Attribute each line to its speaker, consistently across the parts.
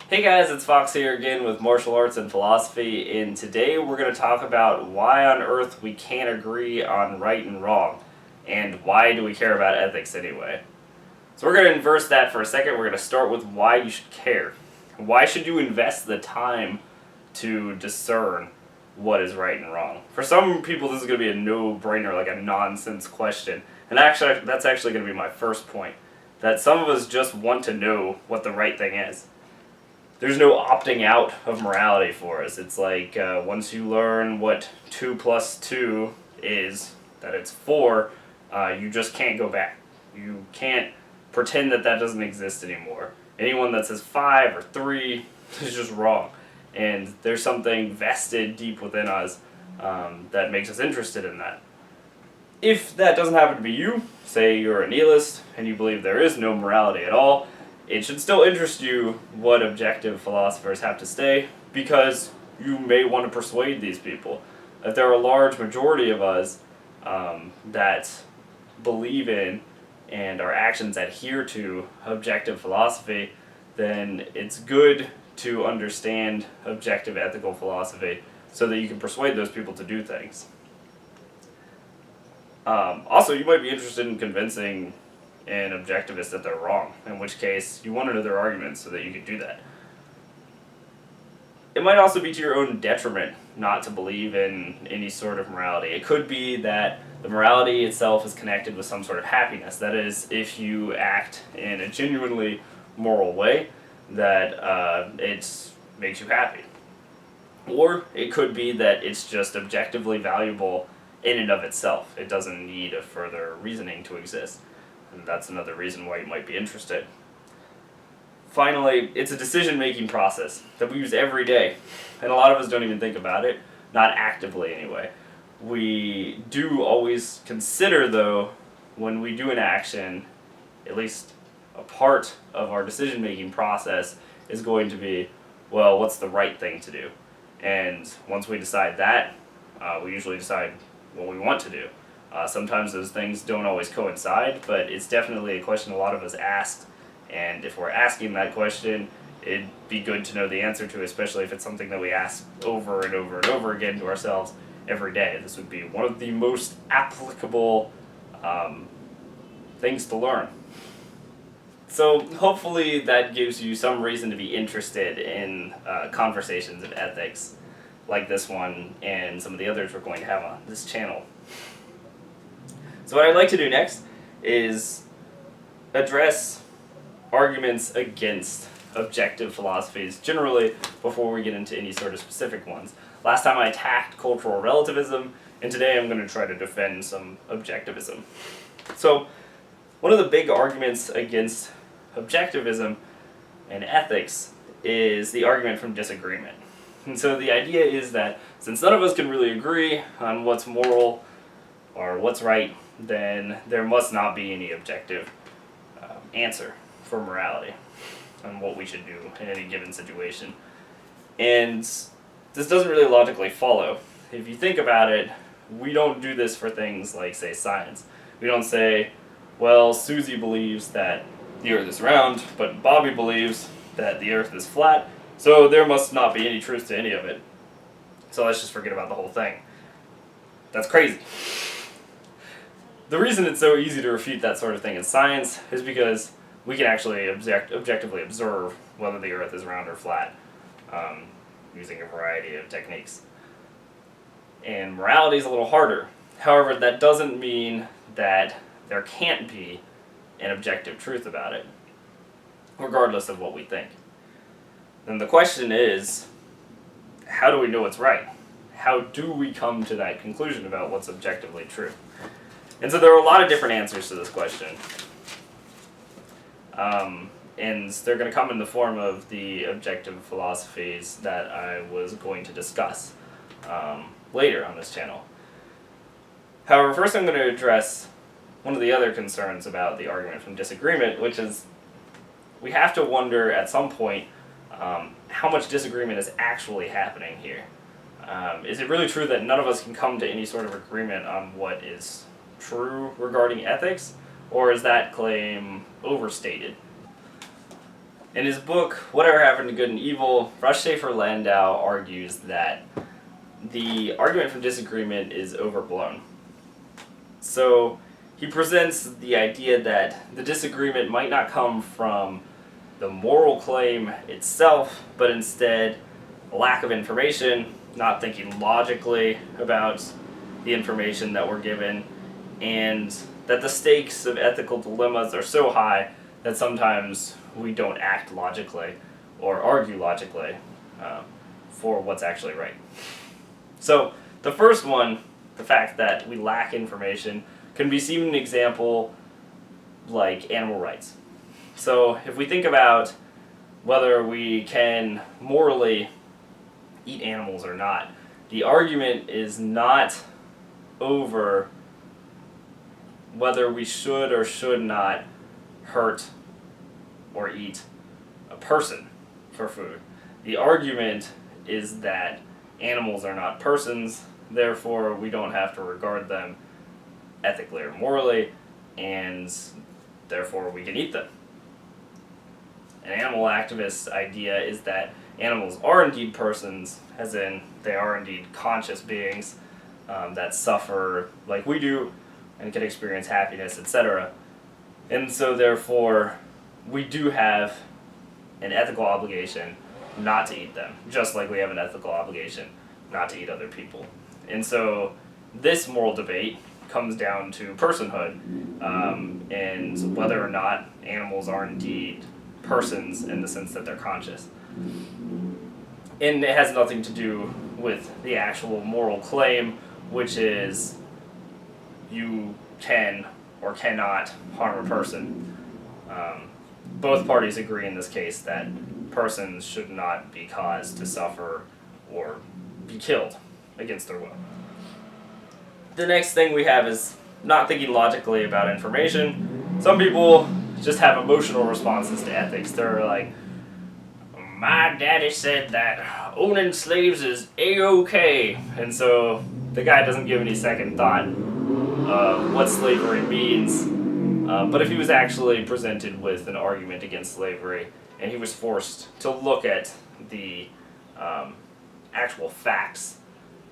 Speaker 1: Hey guys, it's Fox here again with Martial Arts and Philosophy, and today we're going to talk about why on earth we can't agree on right and wrong, and why do we care about ethics anyway. So we're going to inverse that for a second. We're going to start with why you should care. Why should you invest the time to discern what is right and wrong? For some people this is going to be a no-brainer, like a nonsense question, and actually that's actually going to be my first point, that some of us just want to know what the right thing is. There's no opting out of morality for us. It's like once you learn what 2 plus 2 is, that it's 4, you just can't go back. You can't pretend that that doesn't exist anymore. Anyone that says 5 or 3 is just wrong. And there's something vested deep within us that makes us interested in that. If that doesn't happen to be you, say you're a nihilist and you believe there is no morality at all, it should still interest you what objective philosophers have to say, because you may want to persuade these people. If there are a large majority of us that believe in and our actions adhere to objective philosophy, then it's good to understand objective ethical philosophy so that you can persuade those people to do things. Also, you might be interested in convincing an objectivist that they're wrong, in which case you want to know their arguments so that you can do that. It might also be to your own detriment not to believe in any sort of morality. It could be that the morality itself is connected with some sort of happiness. That is, if you act in a genuinely moral way, that it makes you happy. Or it could be that it's just objectively valuable in and of itself. It doesn't need a further reasoning to exist. And that's another reason why you might be interested. Finally, it's a decision-making process that we use every day, and a lot of us don't even think about it, not actively anyway. We do always consider, though, when we do an action, at least a part of our decision-making process is going to be, well, what's the right thing to do? And once we decide that, we usually decide what we want to do. Sometimes those things don't always coincide, but it's definitely a question a lot of us ask, and if we're asking that question, it'd be good to know the answer to, especially if it's something that we ask over and over and over again to ourselves every day. This would be one of the most applicable things to learn. So hopefully that gives you some reason to be interested in conversations of ethics like this one and some of the others we're going to have on this channel. So what I'd like to do next is address arguments against objective philosophies generally before we get into any sort of specific ones. Last time I attacked cultural relativism, and today I'm going to try to defend some objectivism. So one of the big arguments against objectivism and ethics is the argument from disagreement. And so the idea is that since none of us can really agree on what's moral or what's right, then there must not be any objective answer for morality on what we should do in any given situation. And this doesn't really logically follow. If you think about it, we don't do this for things like, say, science. We don't say, well, Susie believes that the Earth is round, but Bobby believes that the Earth is flat, so there must not be any truth to any of it. So let's just forget about the whole thing. That's crazy. The reason it's so easy to refute that sort of thing in science is because we can actually objectively observe whether the Earth is round or flat using a variety of techniques. And morality is a little harder. However, that doesn't mean that there can't be an objective truth about it, regardless of what we think. Then the question is, how do we know what's right? How do we come to that conclusion about what's objectively true? And so there are a lot of different answers to this question. And they're going to come in the form of the objective philosophies that I was going to discuss later on this channel. However, first I'm going to address one of the other concerns about the argument from disagreement, which is we have to wonder at some point how much disagreement is actually happening here. Is it really true that none of us can come to any sort of agreement on what is true regarding ethics, or is that claim overstated? In his book, Whatever Happened to Good and Evil, Rush Schaefer Landau argues that the argument from disagreement is overblown. So he presents the idea that the disagreement might not come from the moral claim itself, but instead a lack of information, not thinking logically about the information that we're given, and that the stakes of ethical dilemmas are so high that sometimes we don't act logically or argue logically for what's actually right. So the first one, the fact that we lack information, can be seen an example like animal rights. So if we think about whether we can morally eat animals or not, the argument is not over whether we should or should not hurt or eat a person for food. The argument is that animals are not persons, therefore we don't have to regard them ethically or morally, and therefore we can eat them. An animal activist's idea is that animals are indeed persons, as in they are indeed conscious beings that suffer like we do and can experience happiness, etc. And so therefore we do have an ethical obligation not to eat them, just like we have an ethical obligation not to eat other people. And so this moral debate comes down to personhood and whether or not animals are indeed persons in the sense that they're conscious. And it has nothing to do with the actual moral claim, which is you can or cannot harm a person. Both parties agree in this case that persons should not be caused to suffer or be killed against their will. The next thing we have is not thinking logically about information. Some people just have emotional responses to ethics. They're like, my daddy said that owning slaves is A-okay. And so the guy doesn't give any second thought of what slavery means. But if he was actually presented with an argument against slavery and he was forced to look at the actual facts,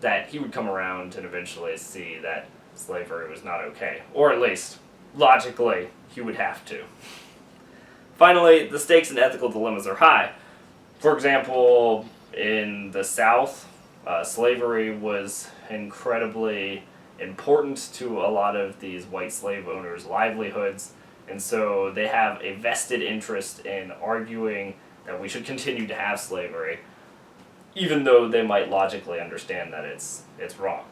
Speaker 1: that he would come around and eventually see that slavery was not okay. Or at least, logically, he would have to. Finally, the stakes in ethical dilemmas are high. For example, in the South, slavery was incredibly important to a lot of these white slave owners' livelihoods, and so they have a vested interest in arguing that we should continue to have slavery, even though they might logically understand that it's wrong.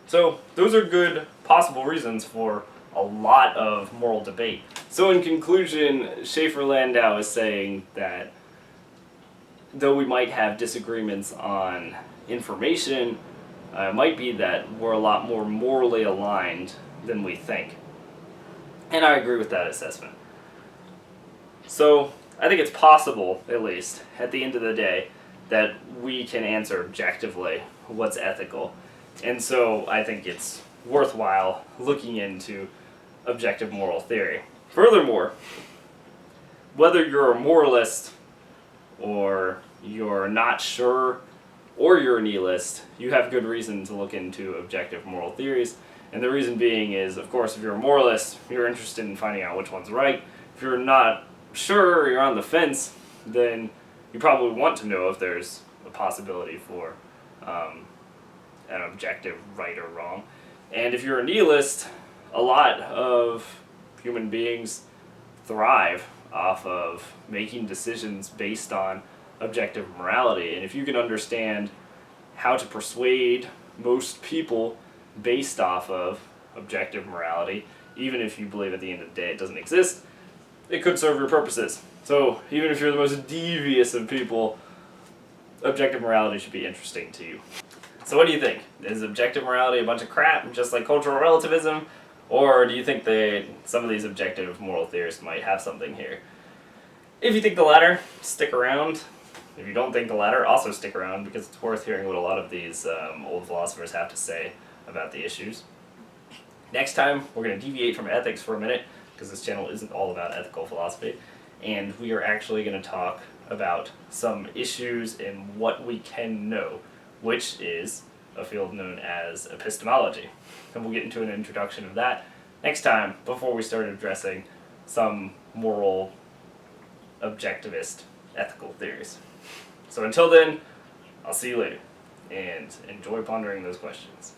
Speaker 1: So those are good possible reasons for a lot of moral debate. So in conclusion, Schaefer Landau is saying that though we might have disagreements on information, it might be that we're a lot more morally aligned than we think. And I agree with that assessment. So I think it's possible, at least, at the end of the day, that we can answer objectively what's ethical. And so I think it's worthwhile looking into objective moral theory. Furthermore, whether you're a moralist or you're not sure or you're a nihilist, you have good reason to look into objective moral theories. And the reason being is, of course, if you're a moralist, you're interested in finding out which one's right. If you're not sure or you're on the fence, then you probably want to know if there's a possibility for an objective right or wrong. And if you're a nihilist, a lot of human beings thrive off of making decisions based on objective morality. And if you can understand how to persuade most people based off of objective morality, even if you believe at the end of the day it doesn't exist, it could serve your purposes. So even if you're the most devious of people, objective morality should be interesting to you. So what do you think? Is objective morality a bunch of crap, just like cultural relativism? Or do you think that some of these objective moral theorists might have something here? If you think the latter, stick around. If you don't think the latter, also stick around, because it's worth hearing what a lot of these old philosophers have to say about the issues. Next time, we're going to deviate from ethics for a minute, because this channel isn't all about ethical philosophy, and we are actually going to talk about some issues in what we can know, which is a field known as epistemology. And we'll get into an introduction of that next time before we start addressing some moral, objectivist, ethical theories. So until then, I'll see you later, and enjoy pondering those questions.